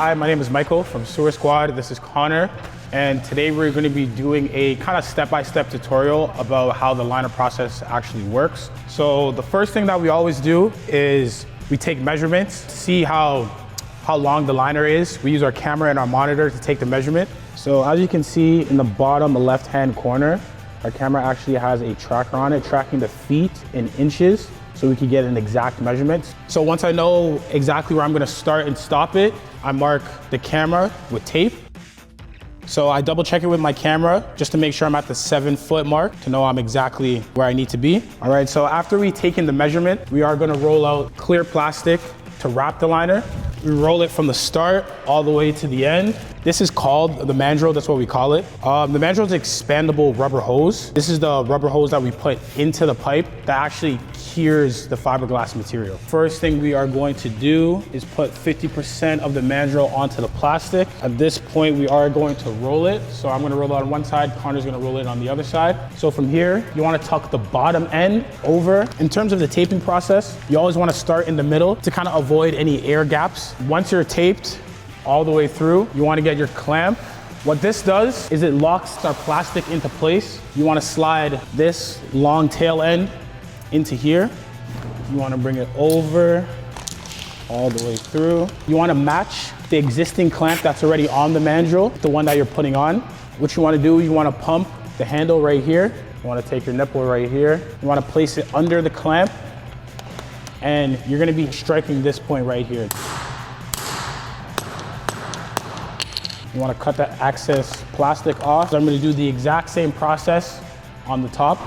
Hi, my name is Michael from Sewer Squad. This is Connor. And today we're going to be doing a kind of step-by-step tutorial about how the liner process actually works. So the first thing that we always do is we take measurements to see how long the liner is. We use our camera and our monitor to take the measurement. So as you can see in the bottom left-hand corner, our camera actually has a tracker on it, tracking the feet in inches, so we can get an exact measurement. So once I know exactly where I'm gonna start and stop it, I mark the camera with tape. So I double check it with my camera just to make sure I'm at the 7-foot mark to know I'm exactly where I need to be. All right, so after we've taken the measurement, we are gonna roll out clear plastic to wrap the liner. We roll it from the start all the way to the end. This is called the mandrel, that's what we call it. The mandrel is an expandable rubber hose. This is the rubber hose that we put into the pipe that actually cures the fiberglass material. First thing we are going to do is put 50% of the mandrel onto the plastic. At this point, we are going to roll it. So I'm gonna roll it on one side, Connor's gonna roll it on the other side. So from here, you wanna tuck the bottom end over. In terms of the taping process, you always wanna start in the middle to kind of avoid any air gaps. Once you're taped all the way through, you wanna get your clamp. What this does is it locks our plastic into place. You wanna slide this long tail end into here. You wanna bring it over all the way through. You wanna match the existing clamp that's already on the mandrel, the one that you're putting on. What you wanna do, you wanna pump the handle right here. You wanna take your nipple right here. You wanna place it under the clamp, and you're gonna be striking this point right here. You wanna cut that excess plastic off. So I'm gonna do the exact same process on the top.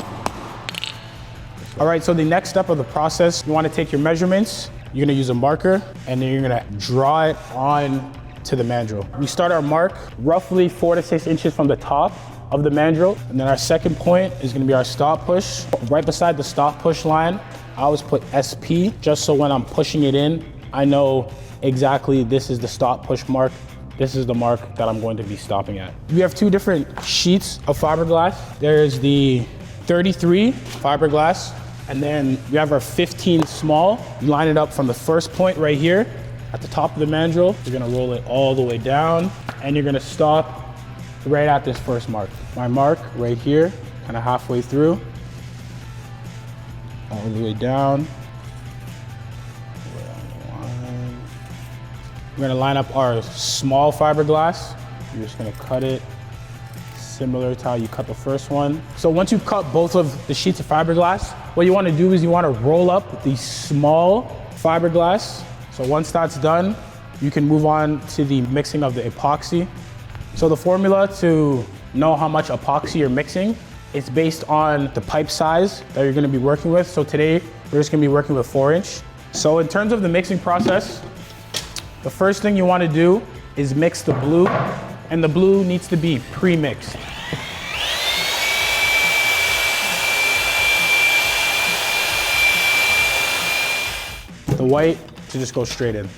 All right, so the next step of the process, you wanna take your measurements, you're gonna use a marker, and then you're gonna draw it on to the mandrel. We start our mark roughly 4 to 6 inches from the top of the mandrel, and then our second point is gonna be our stop push. Right beside the stop push line, I always put SP, just so when I'm pushing it in, I know exactly this is the stop push mark. This is the mark that I'm going to be stopping at. We have 2 different sheets of fiberglass. There's the 33 fiberglass, and then we have our 15 small. You line it up from the first point right here at the top of the mandrel. You're gonna roll it all the way down, and you're gonna stop right at this first mark. My mark right here, kind of halfway through, all the way down. We're gonna line up our small fiberglass. You're just gonna cut it similar to how you cut the first one. So once you've cut both of the sheets of fiberglass, what you wanna do is you wanna roll up the small fiberglass. So once that's done, you can move on to the mixing of the epoxy. So the formula to know how much epoxy you're mixing is based on the pipe size that you're gonna be working with. So today, we're just gonna be working with 4-inch. So in terms of the mixing process, the first thing you want to do is mix the blue, and the blue needs to be pre-mixed. The white to just go straight in.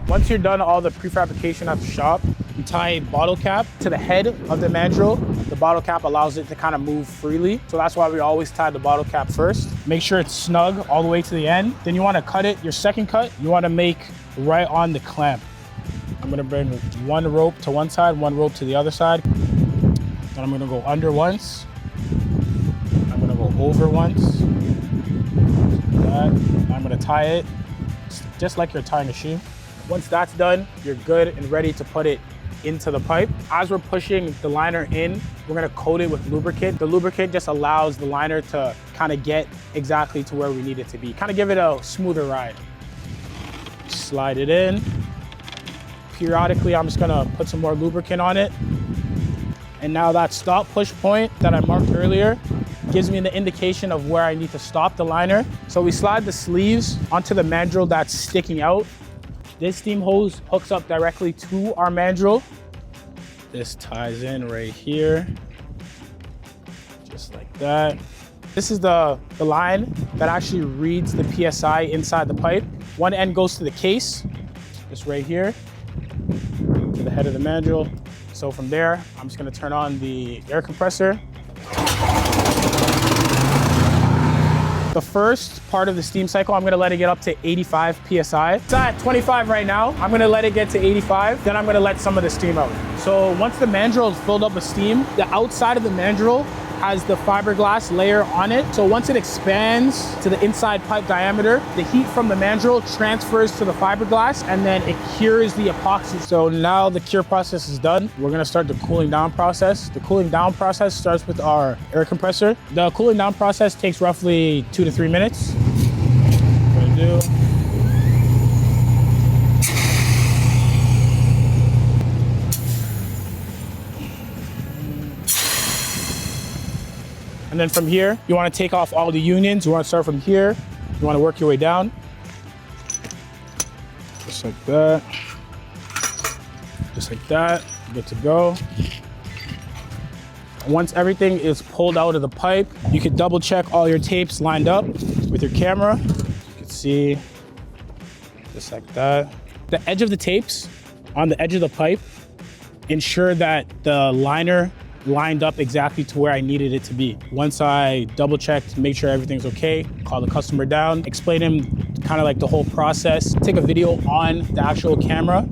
Once you're done all the prefabrication at the shop, you tie a bottle cap to the head of the mandrel. The bottle cap allows it to kind of move freely. So that's why we always tie the bottle cap first. Make sure it's snug all the way to the end. Then you want to cut it. Your second cut, you want to make right on the clamp. I'm going to bring one rope to one side, one rope to the other side. Then I'm going to go under once. I'm going to go over once. Like that. I'm going to tie it just like you're tying a shoe. Once that's done, you're good and ready to put it into the pipe. As we're pushing the liner in, we're gonna coat it with lubricant. The lubricant just allows the liner to kind of get exactly to where we need it to be. Kind of give it a smoother ride. Slide it in. Periodically, I'm just gonna put some more lubricant on it. And now that stop push point that I marked earlier gives me the indication of where I need to stop the liner. So we slide the sleeves onto the mandrel that's sticking out. This steam hose hooks up directly to our mandrel. This ties in right here, just like that. This is the line that actually reads the PSI inside the pipe. One end goes to the case, just right here, to the head of the mandrel. So from there, I'm just gonna turn on the air compressor. The first part of the steam cycle, I'm gonna let it get up to 85 PSI. It's at 25 right now. I'm gonna let it get to 85, then I'm gonna let some of the steam out. So once the mandrel is filled up with steam, the outside of the mandrel has the fiberglass layer on it. So once it expands to the inside pipe diameter, the heat from the mandrel transfers to the fiberglass and then it cures the epoxy. So now the cure process is done. We're gonna start the cooling down process. The cooling down process starts with our air compressor. The cooling down process takes roughly 2 to 3 minutes. What I'm gonna do. And then from here, you want to take off all the unions. You want to start from here. You want to work your way down. Just like that. Just like that. Good to go. Once everything is pulled out of the pipe, you can double check all your tapes lined up with your camera. You can see just like that. The edge of the tapes on the edge of the pipe ensure that the liner lined up exactly to where I needed it to be. Once I double checked, make sure everything's okay, call the customer down, explain him kind of like the whole process, take a video on the actual camera,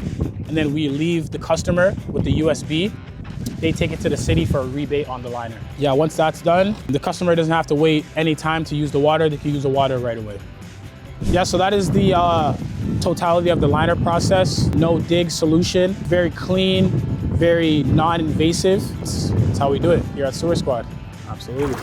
and then we leave the customer with the USB. They take it to the city for a rebate on the liner. Yeah, once that's done, the customer doesn't have to wait any time to use the water. They can use the water right away. Yeah, so that is the totality of the liner process. No dig solution, very clean, very non-invasive. That's how we do it here at Sewer Squad. Absolutely.